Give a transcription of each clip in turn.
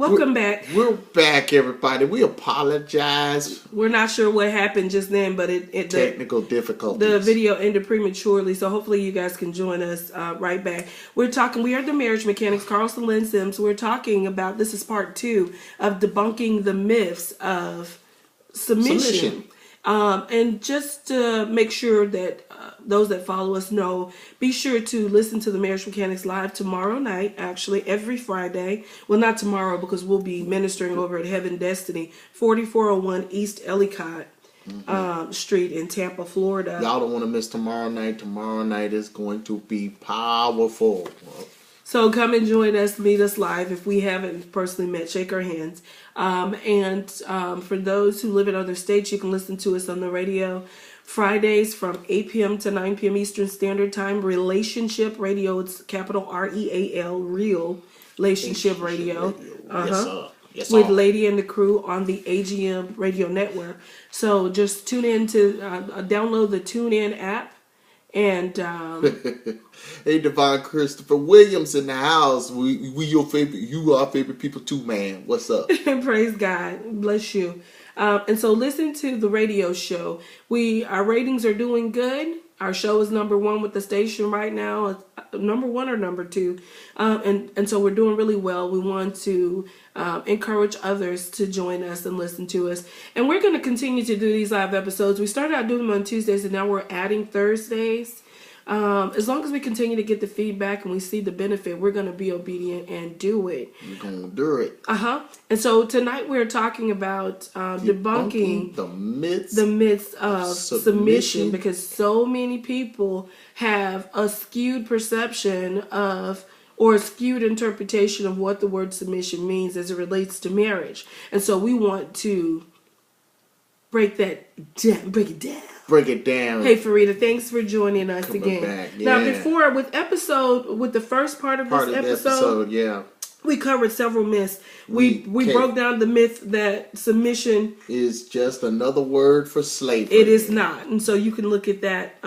Welcome back. We're back, everybody. We apologize. We're not sure what happened just then, but technical difficulties. The video ended prematurely, so hopefully you guys can join us right back. We are the marriage mechanics, Prophetess Lynne Sims. We're talking about, this is part 2 of debunking the myths of submission. And just to make sure that those that follow us know, be sure to listen to the Marriage Mechanics live tomorrow night, actually every Friday. Well, not tomorrow because we'll be ministering over at Heaven Destiny, 4401 East Ellicott Street in Tampa, Florida. Y'all don't want to miss tomorrow night. Tomorrow night is going to be powerful. So come and join us, meet us live. If we haven't personally met, shake our hands. And for those who live in other states, you can listen to us on the radio Fridays from 8 p.m. to 9 p.m. Eastern Standard Time. Relationship Radio, it's capital R-E-A-L, Real Relationship Radio. Yes, sir. Yes, with Lady and the Crew on the AGM Radio Network. So just tune in to download the TuneIn app. And hey, Divine Christopher Williams in the house. We your favorite. You are our favorite people too, man. What's up? Praise God. Bless you. And so listen to the radio show. Our ratings are doing good. Our show is number 1 with the station right now. Number 1 or number 2. And so we're doing really well. We want to encourage others to join us and listen to us. And we're going to continue to do these live episodes. We started out doing them on Tuesdays, and now we're adding Thursdays. As long as we continue to get the feedback and we see the benefit, we're going to be obedient and do it. We're going to do it. And so tonight we're talking about debunking the myths of submission, because so many people have a skewed perception of, or a skewed interpretation of what the word submission means as it relates to marriage. And so we want to break it down. Break it down. Hey, Farida, thanks for joining us again. Back. Yeah. Now, before, with the first part of this episode, yeah, we covered several myths. We broke down the myth that submission is just another word for slavery. It is not. And so you can look at that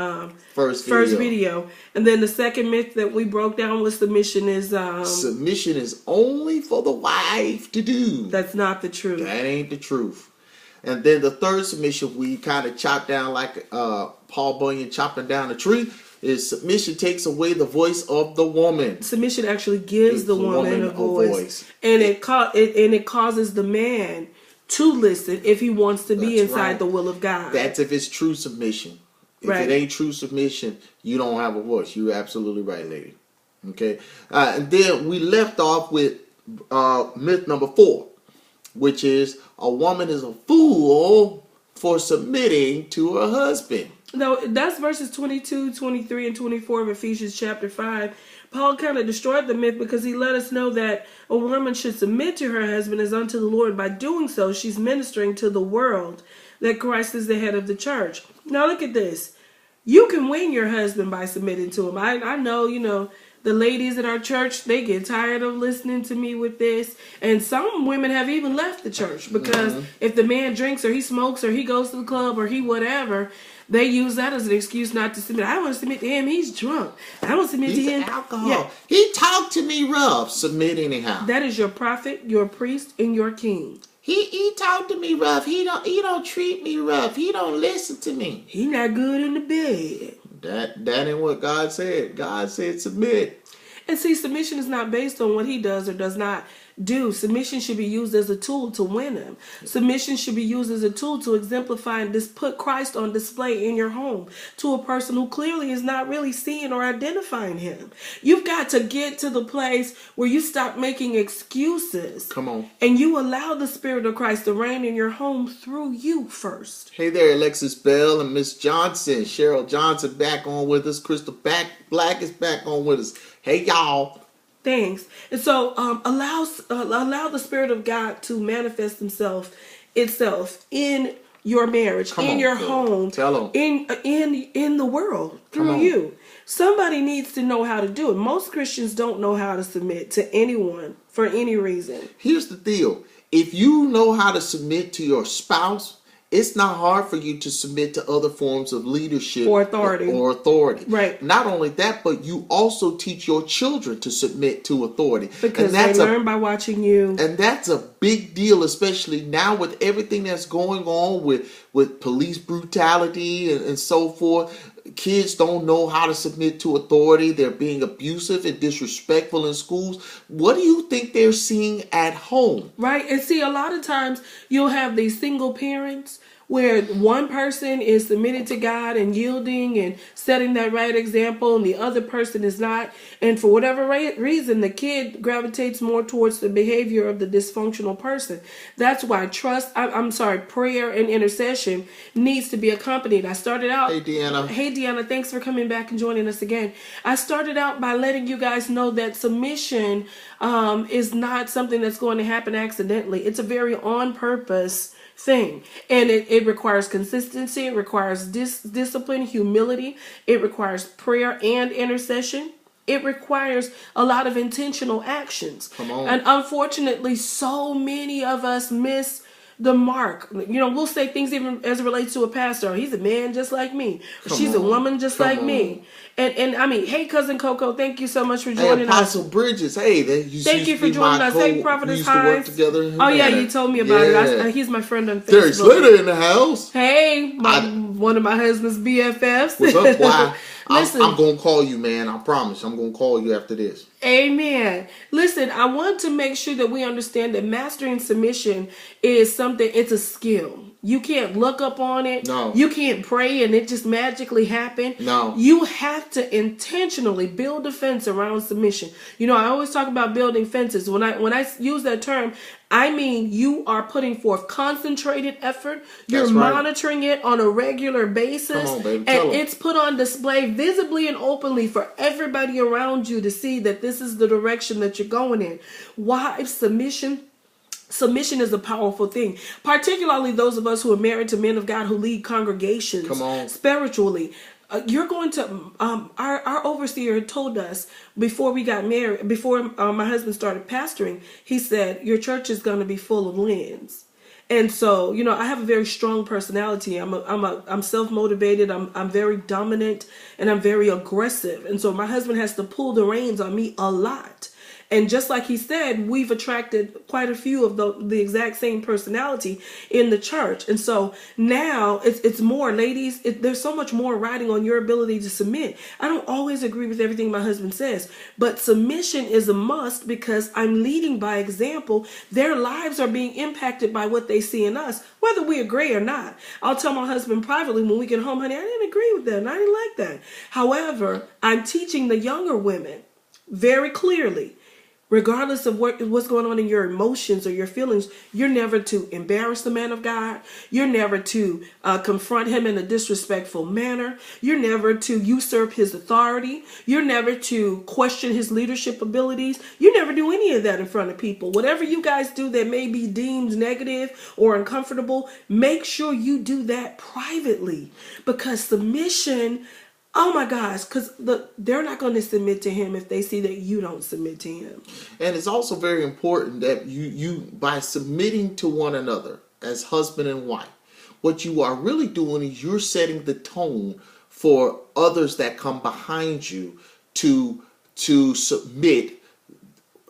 first video. And then the second myth that we broke down was submission is... submission is only for the wife to do. That's not the truth. That ain't the truth. And then the third submission we kind of chopped down like Paul Bunyan chopping down a tree is submission takes away the voice of the woman. Submission actually gives the woman a voice. And it causes the man to listen if he wants to be inside the will of God. That's if it's true submission. If it ain't true submission, you don't have a voice. You're absolutely right, lady. Okay. And then we left off with myth number 4. Which is a woman is a fool for submitting to her husband. No, that's verses 22, 23, and 24 of Ephesians chapter 5. Paul kind of destroyed the myth because he let us know that a woman should submit to her husband as unto the Lord. By doing so, she's ministering to the world that Christ is the head of the church. Now look at this. You can win your husband by submitting to him. I know, the ladies at our church, they get tired of listening to me with this. And some women have even left the church because if the man drinks or he smokes or he goes to the club or he whatever, they use that as an excuse not to submit. I want to submit to him. He's drunk. I want to submit to him. Alcohol. Yeah. He talked to me rough. Submit anyhow. That is your prophet, your priest, and your king. He talked to me rough. He don't treat me rough. He don't listen to me. He not good in the bed. That ain't what God said. God said submit. And see, submission is not based on what he does or does not do. Submission should be used as a tool to win him. Submission should be used as a tool to exemplify and just put Christ on display in your home to a person who clearly is not really seeing or identifying him. You've got to get to the place where you stop making excuses. Come on. And you allow the Spirit of Christ to reign in your home through you first. Hey there, Alexis Bell and Miss Johnson. Cheryl Johnson back on with us. Crystal Black is back on with us. Hey, y'all. Thanks. And so allow the Spirit of God to manifest itself in your marriage, in your home, in the world through you. Somebody needs to know how to do it. Most Christians don't know how to submit to anyone for any reason. Here's the deal. If you know how to submit to your spouse it's not hard for you to submit to other forms of leadership or authority. Right. Not only that, but you also teach your children to submit to authority. Because they learn by watching you. And that's a big deal, especially now with everything that's going on with police brutality and so forth. Kids don't know how to submit to authority. They're being abusive and disrespectful in schools. What do you think they're seeing at home? Right. And see, a lot of times you'll have these single parents where one person is submitted to God and yielding and setting that right example, and the other person is not. And for whatever reason, the kid gravitates more towards the behavior of the dysfunctional person. That's why prayer and intercession needs to be accompanied. I started out. Hey, Deanna. Hey, Deanna. Thanks for coming back and joining us again. I started out by letting you guys know that submission is not something that's going to happen accidentally. It's a very on purpose thing, and it requires consistency. It requires discipline, humility. It requires prayer and intercession. It requires a lot of intentional actions. Come on. And unfortunately, so many of us miss the mark. You know, we'll say things even as it relates to a pastor. He's a man just like me. She's a woman just like me. And I mean, hey, Cousin Coco, thank you so much for joining us. Apostle Bridges, hey, thank you for joining us. Hey, Prophetess Lynne. Oh yeah, you told me about it. He's my friend on Facebook. Derek Slater in the house. Hey, one of my husband's BFFs. What's up? Why? Listen, I'm going to call you, man. I promise. I'm going to call you after this. Amen. Listen, I want to make sure that we understand that mastering submission is something, it's a skill. You can't look up on it. No. You can't pray and it just magically happen. No. You have to intentionally build a fence around submission. You know, I always talk about building fences. When I use that term, I mean you are putting forth concentrated effort. You're monitoring it on a regular basis. Come on, baby. And it's put on display visibly and openly for everybody around you to see that this is the direction that you're going in. Why submission? Submission is a powerful thing, particularly those of us who are married to men of God who lead congregations spiritually. You're going to, our overseer told us before we got married, before my husband started pastoring, he said, your church is going to be full of Lynns. And so, you know, I have a very strong personality. I'm self-motivated. I'm very dominant and I'm very aggressive. And so my husband has to pull the reins on me a lot. And just like he said, we've attracted quite a few of the exact same personality in the church. And so now it's more, ladies, there's so much more riding on your ability to submit. I don't always agree with everything my husband says, but submission is a must because I'm leading by example. Their lives are being impacted by what they see in us, whether we agree or not. I'll tell my husband privately when we get home, honey, I didn't agree with that and I didn't like that. However, I'm teaching the younger women very clearly, regardless of what's going on in your emotions or your feelings, you're never to embarrass the man of God. You're never to confront him in a disrespectful manner. You're never to usurp his authority. You're never to question his leadership abilities. You never do any of that in front of people. Whatever you guys do that may be deemed negative or uncomfortable, make sure you do that privately, because submission, oh my gosh, because they're not going to submit to him if they see that you don't submit to him. And it's also very important that you by submitting to one another as husband and wife, what you are really doing is you're setting the tone for others that come behind you to submit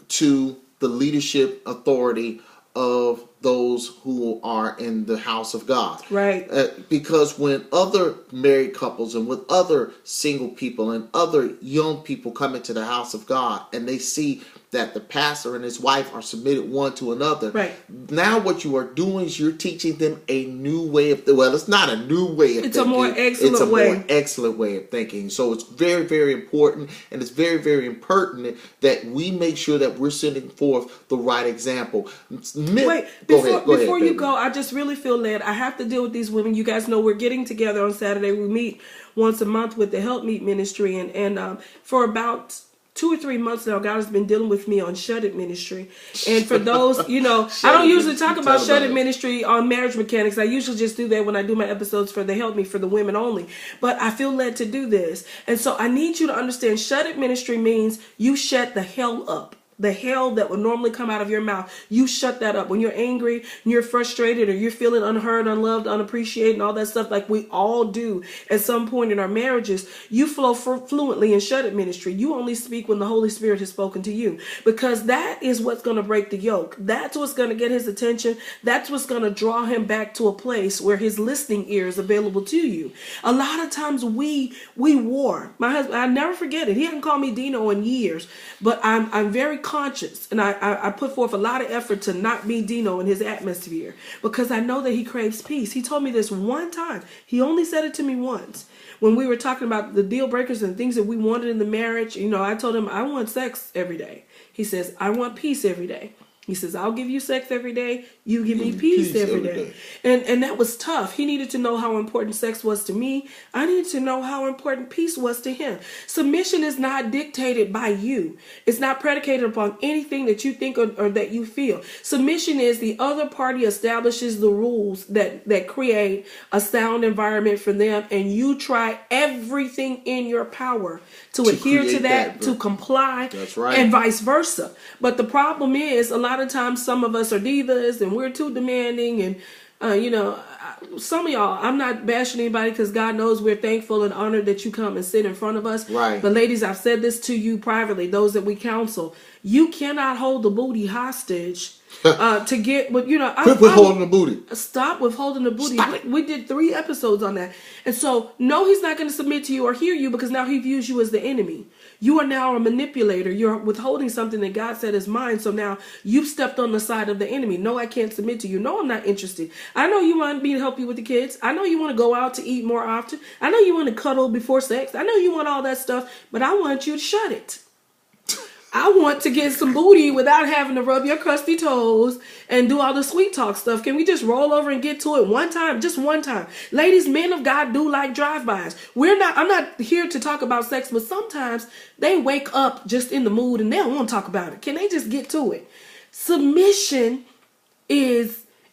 to the leadership authority of those who are in the house of God. Right. Because when other married couples and with other single people and other young people come into the house of God and they see that the pastor and his wife are submitted one to another. Right. Now what you are doing is you're teaching them a new way of it's not a new way of thinking. It's a more excellent way. It's a more excellent way of thinking. So it's very, very important, and it's very, very impertinent that we make sure that we're sending forth the right example. Wait, before you go, I just really feel led. I have to deal with these women. You guys know we're getting together on Saturday. We meet once a month with the Help Meet Ministry, and for about 2 or 3 months now, God has been dealing with me on Shuddered ministry. And for those, you know, I don't usually talk about Shuddered ministry on marriage mechanics. I usually just do that when I do my episodes for the Help Me for the women only. But I feel led to do this. And so I need you to understand Shuddered ministry means you shut the hell up. The hell that would normally come out of your mouth, you shut that up. When you're angry, and you're frustrated, or you're feeling unheard, unloved, unappreciated, and all that stuff, like we all do at some point in our marriages, you flow fluently in Shuddered ministry. You only speak when the Holy Spirit has spoken to you, because that is what's going to break the yoke. That's what's going to get his attention. That's what's going to draw him back to a place where his listening ear is available to you. A lot of times we war. My husband, I never forget it. He hadn't called me Dino in years, but I'm very conscious, and I put forth a lot of effort to not be Dino in his atmosphere, because I know that he craves peace. He told me this one time. He only said it to me once when we were talking about the deal breakers and things that we wanted in the marriage. You know, I told him I want sex every day. He says, I want peace every day. He says, I'll give you sex every day. You give me peace every day. And that was tough. He needed to know how important sex was to me. I needed to know how important peace was to him. Submission is not dictated by you. It's not predicated upon anything that you think or that you feel. Submission is the other party establishes the rules that create a sound environment for them, and you try everything in your power to adhere to that, to comply. That's right. And vice versa. But the problem is, a lot of times some of us are divas and we're too demanding, and some of y'all, I'm not bashing anybody, because God knows we're thankful and honored that you come and sit in front of us. Right. But ladies, I've said this to you privately, those that we counsel. You cannot hold the booty hostage to get what, Quit withholding the booty. Stop withholding the booty. We did 3 episodes on that. And so, no, he's not going to submit to you or hear you, because now he views you as the enemy. You are now a manipulator. You're withholding something that God said is mine. So now you've stepped on the side of the enemy. No, I can't submit to you. No, I'm not interested. I know you want me to help you with the kids. I know you want to go out to eat more often. I know you want to cuddle before sex. I know you want all that stuff, but I want you to shut it. I want to get some booty without having to rub your crusty toes and do all the sweet talk stuff. Can we just roll over and get to it one time? Just one time. Ladies, men of God do like drive-bys. I'm not here to talk about sex, but sometimes they wake up just in the mood and they don't want to talk about it. Can they just get to it? Submission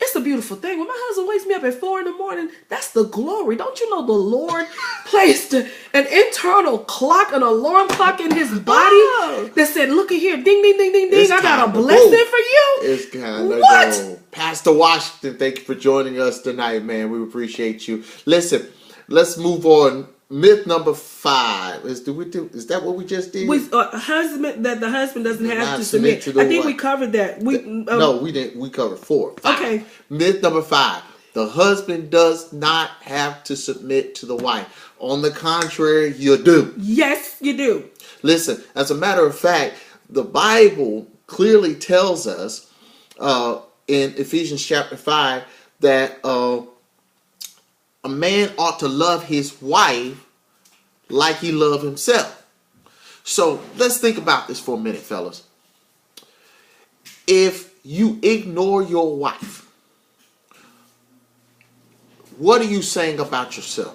it's a beautiful thing. When my husband wakes me up at 4 a.m, that's the glory. Don't you know the Lord placed an internal clock, an alarm clock in his body that said, look at here, ding, ding, ding, ding, ding. I got a blessing for you. It's kind of what? Pastor Washington, thank you for joining us tonight, man. We appreciate you. Listen, let's move on. Myth number 5 is that what we just did? The husband doesn't have to submit. I think we covered that. No, we didn't. We covered 4. 5. Okay. Myth number 5: the husband does not have to submit to the wife. On the contrary, you do. Yes, you do. Listen, as a matter of fact, the Bible clearly tells us in Ephesians chapter 5 that a man ought to love his wife like he loved himself. So let's think about this for a minute, fellas. If you ignore your wife, what are you saying about yourself?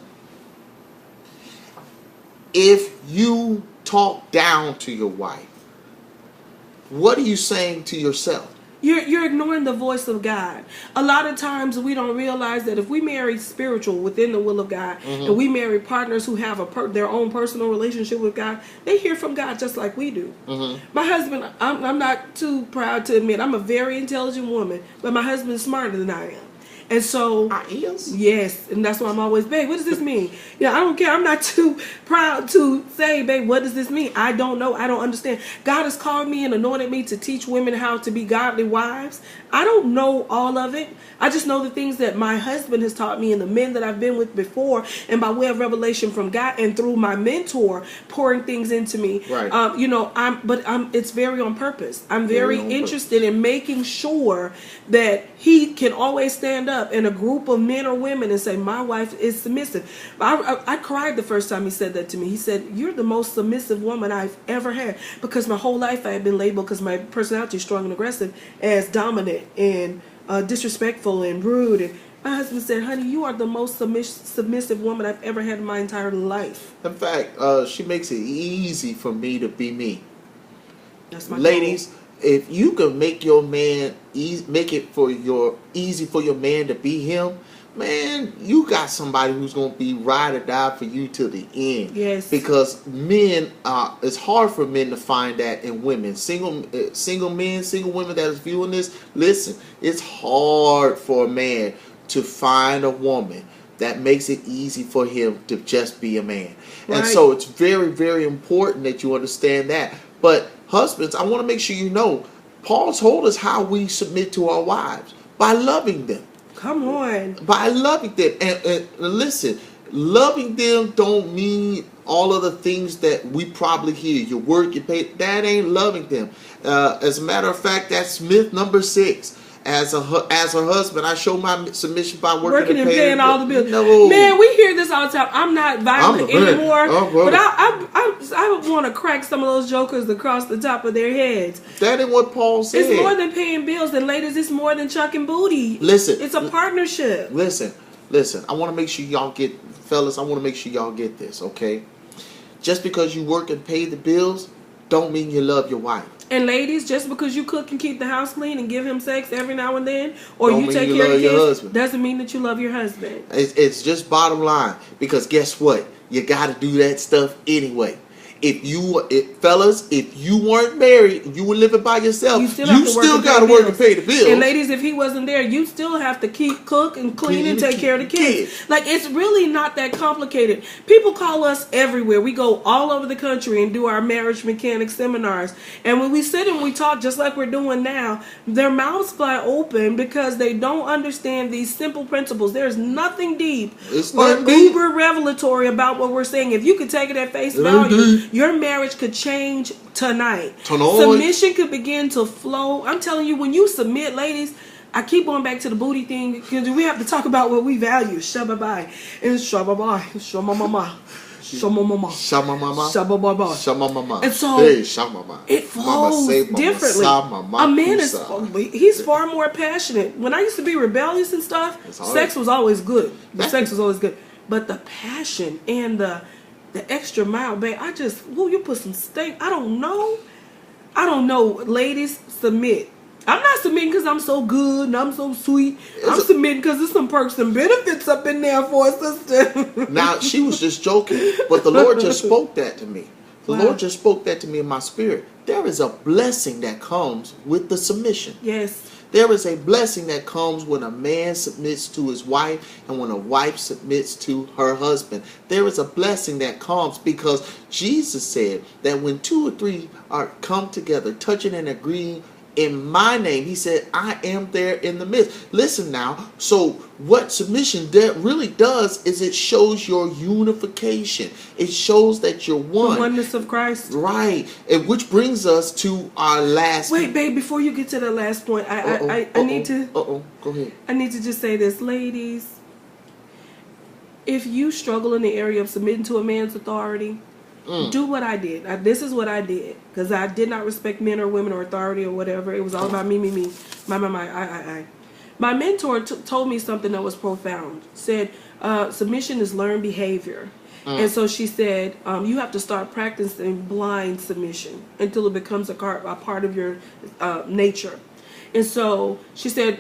If you talk down to your wife, what are you saying to yourself? You're ignoring the voice of God. A lot of times we don't realize that if we marry spiritual within the will of God, and we marry partners who have their own personal relationship with God, they hear from God just like we do. My husband, I'm not too proud to admit, I'm a very intelligent woman, but my husband's smarter than I am. And so, yes, and that's why I'm always, babe, what does this mean? I don't care. I'm not too proud to say, babe, what does this mean? I don't know. I don't understand. God has called me and anointed me to teach women how to be godly wives. I don't know all of it. I just know the things that my husband has taught me and the men that I've been with before, and by way of revelation from God and through my mentor pouring things into me. Right. It's very on purpose. I'm very interested in making sure that he can always stand up in a group of men or women and say, my wife is submissive. I cried the first time he said that to me. He said, you're the most submissive woman I've ever had, because my whole life I had been labeled, because my personality is strong and aggressive, as dominant and disrespectful and rude. And my husband said, honey, you are the most submissive woman I've ever had in my entire life. In fact, she makes it easy for me to be me. That's my ladies goal. If you can make your man easy for your man to be him, man, you got somebody who's going to be ride or die for you till the end. Yes. Because men, it's hard for men to find that in women. Single men, single women that is viewing this, listen, it's hard for a man to find a woman that makes it easy for him to just be a man. Right. And so it's very, very important that you understand that. But husbands, I want to make sure you know, Paul told us how we submit to our wives. By loving them. Come on. By loving them. And listen, loving them don't mean all of the things that we probably hear. Your work, your pay. That ain't loving them. As a matter of fact, that's myth number 6. As a husband, I show my submission by working and paying all the bills. No. Man, we hear this all the time. I'm not violent anymore, but I want to crack some of those jokers across the top of their heads. That ain't what Paul said. It's more than paying bills, and ladies, it's more than chucking booty. Listen, it's a partnership. Listen. I want to make sure y'all get, fellas. I want to make sure y'all get this, okay? Just because you work and pay the bills, don't mean you love your wife. And ladies, just because you cook and keep the house clean and give him sex every now and then, or you take care of your kids, doesn't mean that you love your husband. It's just bottom line. Because guess what? You got to do that stuff anyway. Fellas, if you weren't married, you were living by yourself, you still got to work and pay the bills. And ladies, if he wasn't there, you still have to cook and clean and take care of the kids. Like, it's really not that complicated. People call us everywhere. We go all over the country and do our marriage mechanic seminars. And when we sit and we talk just like we're doing now, their mouths fly open because they don't understand these simple principles. There's nothing deep or uber revelatory about what we're saying. If you could take it at face value, your marriage could change tonight. Submission could begin to flow. I'm telling you, when you submit, ladies, I keep going back to the booty thing because we have to talk about what we value. Shababai and shababai, shamamama, shamamama, shamamama, shabababa, shamamama. And so it flows differently. A man he's far more passionate. When I used to be rebellious and stuff, sex was always good. Sex was always good, but the passion and the extra mile, babe, you put some steak. I don't know. Ladies, submit. I'm not submitting because I'm so good and I'm so sweet. I'm submitting because there's some perks and benefits up in there for a sister. Now, she was just joking, but the Lord just spoke that to me. The Lord just spoke that to me in my spirit. There is a blessing that comes with the submission. Yes. There is a blessing that comes when a man submits to his wife and when a wife submits to her husband. There is a blessing that comes because Jesus said that when 2 or 3 are come together, touching and agreeing in my name, he said, I am there in the midst. Listen now, so what submission really does is it shows your unification. It shows that you're one. The oneness of Christ. Right. And which brings us to our last... Wait, babe, before you get to the last point, I need to... Go ahead. I need to just say this. Ladies, if you struggle in the area of submitting to a man's authority... do what I did. This is what I did. Because I did not respect men or women or authority or whatever. It was all about me, I. My mentor told me something that was profound. Said, submission is learned behavior. And so she said, you have to start practicing blind submission until it becomes a part of your nature. And so she said,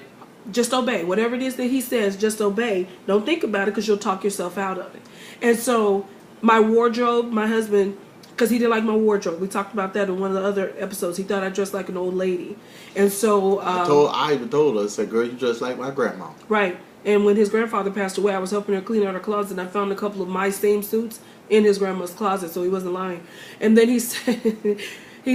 just obey. Whatever it is that he says, just obey. Don't think about it because you'll talk yourself out of it. And so... my wardrobe, my husband, because he didn't like my wardrobe. We talked about that in one of the other episodes. He thought I dressed like an old lady. And so... I even told her, I said, girl, you dress like my grandma. Right. And when his grandfather passed away, I was helping her clean out her closet, and I found a couple of my same suits in his grandma's closet, so he wasn't lying. And then he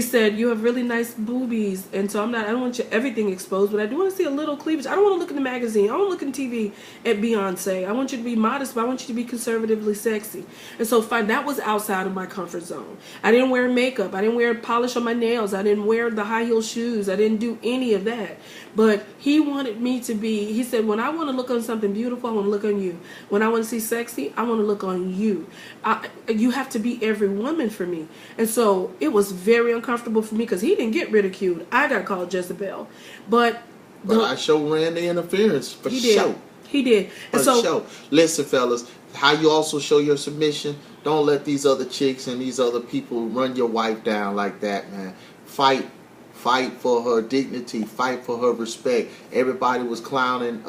said, you have really nice boobies, and so I don't want everything exposed, but I do want to see a little cleavage. I don't want to look in the magazine. I don't want to look in TV at Beyonce. I want you to be modest, but I want you to be conservatively sexy. And so that was outside of my comfort zone. I didn't wear makeup. I didn't wear polish on my nails. I didn't wear the high heel shoes. I didn't do any of that. But he wanted me to be, he said, when I want to look on something beautiful, I want to look on you. When I want to see sexy, I want to look on you. You have to be every woman for me. And so it was very uncomfortable for me because he didn't get ridiculed. I got called Jezebel. But I ran the interference for show. He did. And so, show. Listen, fellas, how you also show your submission, don't let these other chicks and these other people run your wife down like that, man. Fight for her dignity. Fight for her respect. Everybody was clowning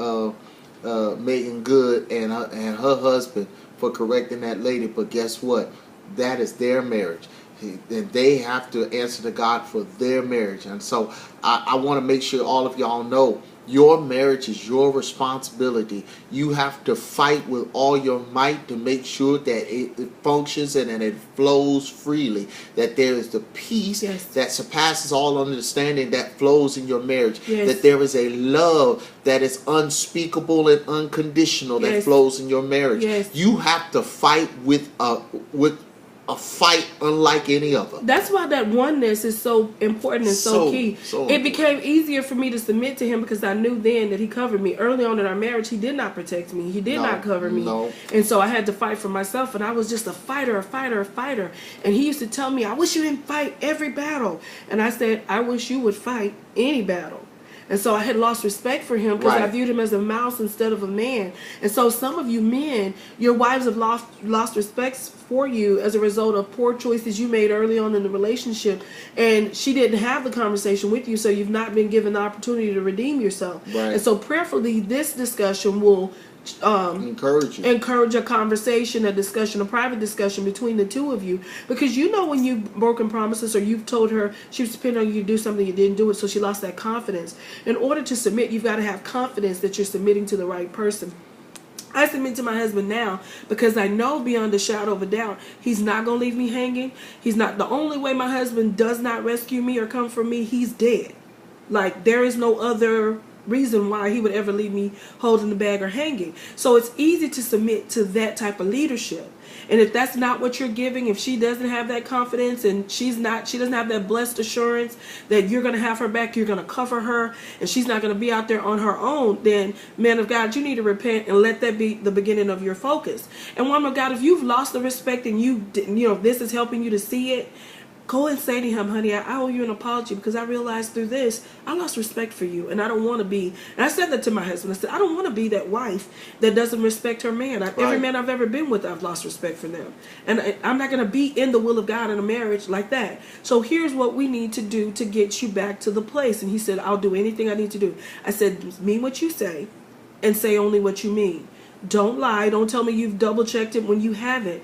Megan Good and her husband for correcting that lady. But guess what? That is their marriage. And they have to answer to God for their marriage. And so I want to make sure all of y'all know your marriage is your responsibility. You have to fight with all your might to make sure that it functions and that it flows freely. That there is the peace that surpasses all understanding that flows in your marriage. That there is a love that is unspeakable and unconditional that flows in your marriage. You have to fight with a fight unlike any other. That's why that oneness is so important and so key. It became easier for me to submit to him because I knew then that he covered me. Early on in our marriage, he did not protect me. He did not cover me. And so I had to fight for myself, and I was just a fighter. And he used to tell me, I wish you didn't fight every battle. And I said, I wish you would fight any battle. And so I had lost respect for him because I viewed him as a mouse instead of a man. And so some of you men, your wives have lost respect for you as a result of poor choices you made early on in the relationship. And she didn't have the conversation with you, so you've not been given the opportunity to redeem yourself. And so prayerfully, this discussion will encourage a conversation, a discussion, a private discussion between the two of you, because you know when you've broken promises or you've told her she was depending on you to do something, you didn't do it, so she lost that confidence. In order to submit, you've got to have confidence that you're submitting to the right person. I submit to my husband now because I know beyond a shadow of a doubt he's not going to leave me hanging. He's not. The only way my husband does not rescue me or come for me, he's dead. Like, there is no other reason why he would ever leave me holding the bag or hanging. So it's easy to submit to that type of leadership. And if that's not what you're giving, if she doesn't have that confidence and she doesn't have that blessed assurance that you're going to have her back, you're going to cover her, and she's not going to be out there on her own, then, man of God, you need to repent and let that be the beginning of your focus. And woman of God, if you've lost the respect and this is helping you to see it, go and say to him, honey, I owe you an apology because I realized through this, I lost respect for you. And I don't want to be, and I said that to my husband. I said, I don't want to be that wife that doesn't respect her man. Every man I've ever been with, I've lost respect for them. And I'm not going to be in the will of God in a marriage like that. So here's what we need to do to get you back to the place. And he said, I'll do anything I need to do. I said, mean what you say and say only what you mean. Don't lie. Don't tell me you've double checked it when you haven't.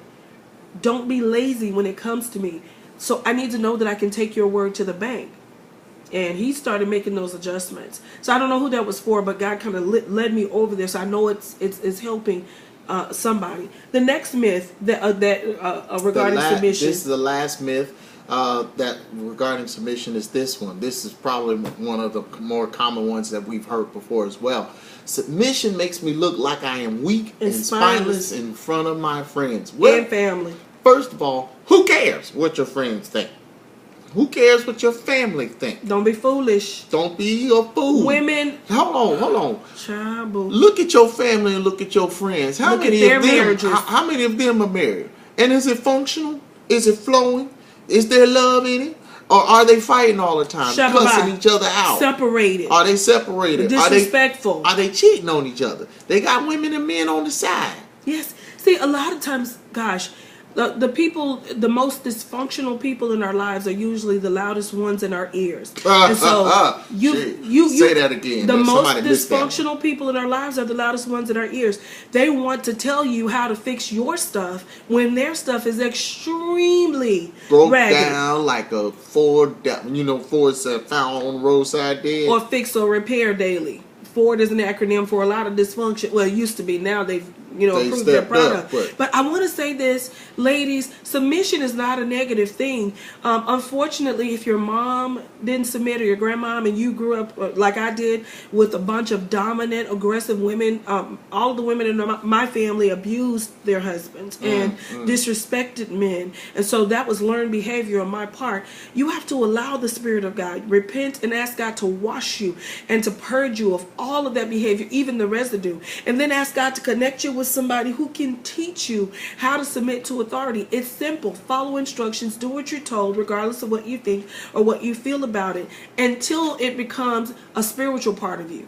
Don't be lazy when it comes to me. So I need to know that I can take your word to the bank. And he started making those adjustments. So I don't know who that was for, but God kind of led me over there. So I know it's helping somebody. The next myth regarding submission. This is the last myth that regarding submission is this one. This is probably one of the more common ones that we've heard before as well. Submission makes me look like I am weak and spineless in front of my friends. And family. First of all, who cares what your friends think? Who cares what your family think? Don't be foolish. Don't be a fool. Women. Hold on. Child. Look at your family and look at your friends. How many of them are married? And is it functional? Is it flowing? Is there love in it? Or are they fighting all the time? Cussing each other out? Separated. Are they separated? Disrespectful. Are they cheating on each other? They got women and men on the side. Yes. See, a lot of times, gosh, the most dysfunctional people in our lives are usually the loudest ones in our ears. And so you say that again. The most dysfunctional people in our lives are the loudest ones in our ears. They want to tell you how to fix your stuff when their stuff is extremely broke ragged. Down like a Ford found on the roadside dead. Or fix or repair daily. Ford is an acronym for a lot of dysfunction. Well, it used to be. Now they've improved their product. But I want to say this, ladies, submission is not a negative thing. Unfortunately, if your mom didn't submit or your grandmom and you grew up like I did with a bunch of dominant, aggressive women, all of the women in my family abused their husbands and disrespected men. And so that was learned behavior on my part. You have to allow the Spirit of God, repent and ask God to wash you and to purge you of all of that behavior, even the residue. And then ask God to connect you with somebody who can teach you how to submit to authority. It's simple. Follow instructions. Do what you're told, regardless of what you think or what you feel about it, until it becomes a spiritual part of you.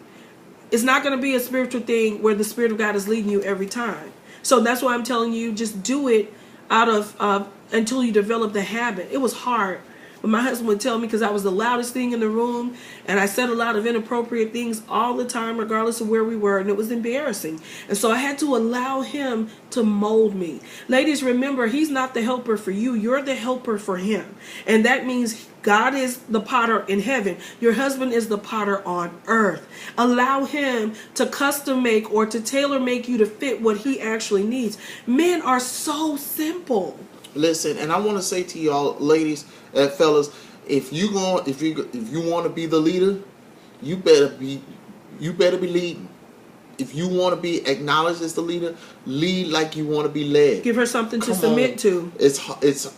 It's not going to be a spiritual thing where the Spirit of God is leading you every time. So that's why I'm telling you, just do it out of until you develop the habit. It was hard But my husband would tell me, because I was the loudest thing in the room, and I said a lot of inappropriate things all the time, regardless of where we were, and it was embarrassing. And so I had to allow him to mold me. Ladies, remember, he's not the helper for you. You're the helper for him. And that means God is the potter in heaven. Your husband is the potter on earth. Allow him to custom make or to tailor make you to fit what he actually needs. Men are so simple. Listen, and I want to say to y'all, ladies and fellas, if you want to be the leader, you better be leading. If you want to be acknowledged as the leader, lead like you want to be led. Give her something to submit to.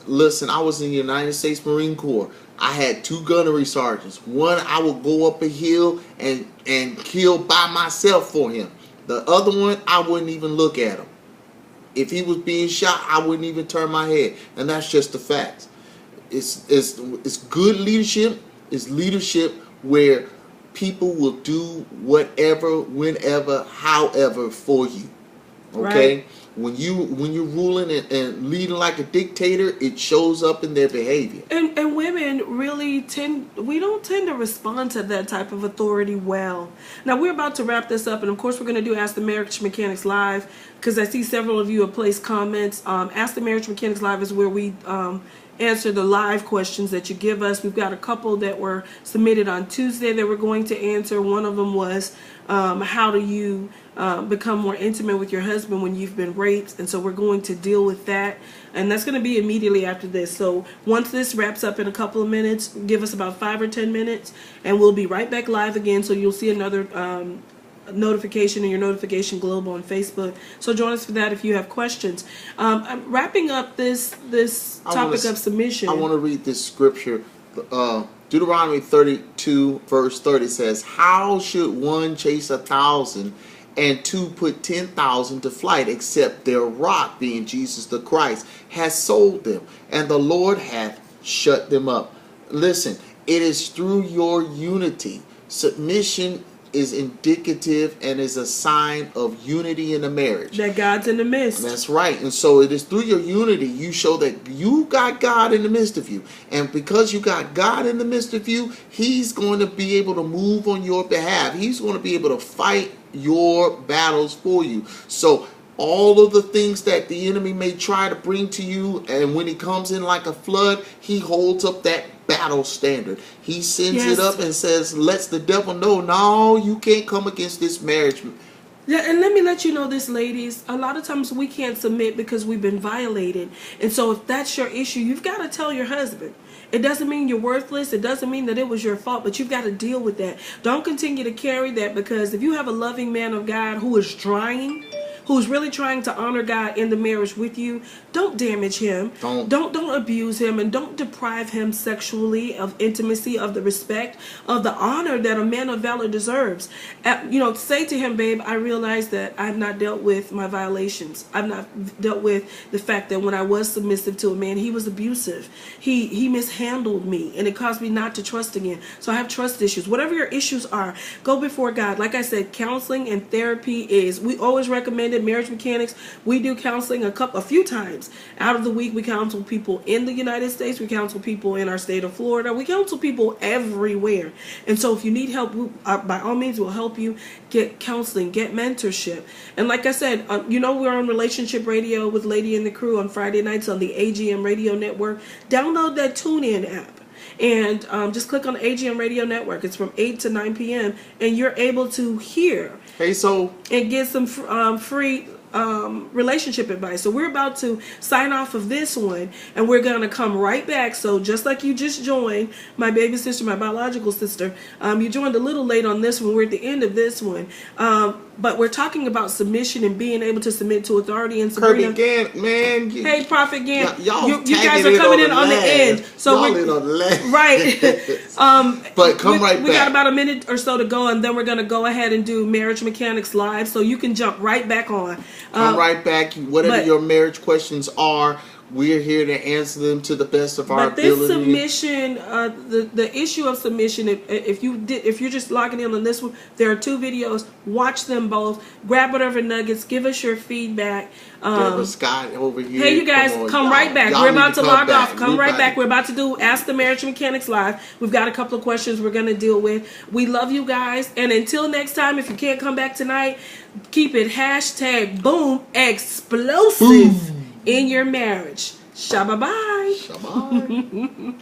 Listen, I was in the United States Marine Corps. I had 2 gunnery sergeants. One, I would go up a hill and kill by myself for him. The other one, I wouldn't even look at him. If he was being shot, I wouldn't even turn my head. And that's just the facts. It's good leadership. It's leadership where people will do whatever, whenever, however for you. Okay? Right. When you're ruling and leading like a dictator, it shows up in their behavior. And women really we don't tend to respond to that type of authority well. Now, we're about to wrap this up, and of course we're going to do Ask the Marriage Mechanics Live, because I see several of you have placed comments. Ask the Marriage Mechanics Live is where we answer the live questions that you give us. We've got a couple that were submitted on Tuesday that we're going to answer. One of them was, how do you become more intimate with your husband when you've been raped? And so we're going to deal with that, and that's going to be immediately after this. So once this wraps up in a couple of minutes, give us about 5 or 10 minutes, and we'll be right back live again. So you'll see another notification in your notification globe on Facebook. So join us for that if you have questions. I'm wrapping up this topic of submission. I want to read this scripture. Deuteronomy 32 verse 30 says, "How should one chase 1,000 and 2 put 10,000 to flight, except their rock, being Jesus the Christ, has sold them, and the Lord hath shut them up." Listen, it is through your unity. Submission is indicative and is a sign of unity in a marriage. That God's in the midst. That's right. And so it is through your unity you show that you got God in the midst of you. And because you got God in the midst of you, He's going to be able to move on your behalf. He's going to be able to fight your battles for you. So all of the things that the enemy may try to bring to you, and when he comes in like a flood, he holds up that battle standard. He sends it up and says, lets the devil know, no, you can't come against this marriage. Yeah, and let me let you know this, ladies. A lot of times we can't submit because we've been violated. And so if that's your issue, you've got to tell your husband. It doesn't mean you're worthless. It doesn't mean that it was your fault, but you've got to deal with that. Don't continue to carry that, because if you have a loving man of God who is trying, who's really trying to honor God in the marriage with you, don't damage him. Don't abuse him, and don't deprive him sexually of intimacy, of the respect, of the honor that a man of valor deserves. Say to him, babe, I realize that I've not dealt with my violations. I've not dealt with the fact that when I was submissive to a man, he was abusive. He mishandled me, and it caused me not to trust again. So I have trust issues. Whatever your issues are, go before God. Like I said, counseling and therapy we always recommend it. Marriage Mechanics, we do counseling a few times out of the week. We counsel people in the United States. We counsel people in our state of Florida. We counsel people everywhere. And so if you need help, by all means, we'll help you get counseling, get mentorship. And like I said, we're on Relationship Radio with Lady and the Crew on Friday nights on the AGM Radio Network. Download that TuneIn app. And just click on the AGM Radio Network. It's from 8 to 9 p.m. And you're able to hear and get some free relationship advice. So we're about to sign off of this one, and we're going to come right back. So just like you just joined, my baby sister, my biological sister, you joined a little late on this one. We're at the end of this one. But we're talking about submission and being able to submit to authority. And Sabrina, man. Hey, Prophet Gant, you guys are coming in on the end. So y'all in on the last. Right. But come right back. We got about a minute or so to go, and then we're going to go ahead and do Marriage Mechanics Live. So you can jump right back on. Come right back. Whatever your marriage questions are, we're here to answer them to the best of our ability. But this submission, the issue of submission, if you're just logging in on this one, there are 2 videos. Watch them both. Grab whatever nuggets. Give us your feedback. Scott over here. Hey, you guys, come right back. We're about to log off. Come right back. We're about to do Ask the Marriage Mechanics Live. We've got a couple of questions we're going to deal with. We love you guys. And until next time, if you can't come back tonight, keep it #boom explosive in your marriage. Shabba-bye. Shabba-bye.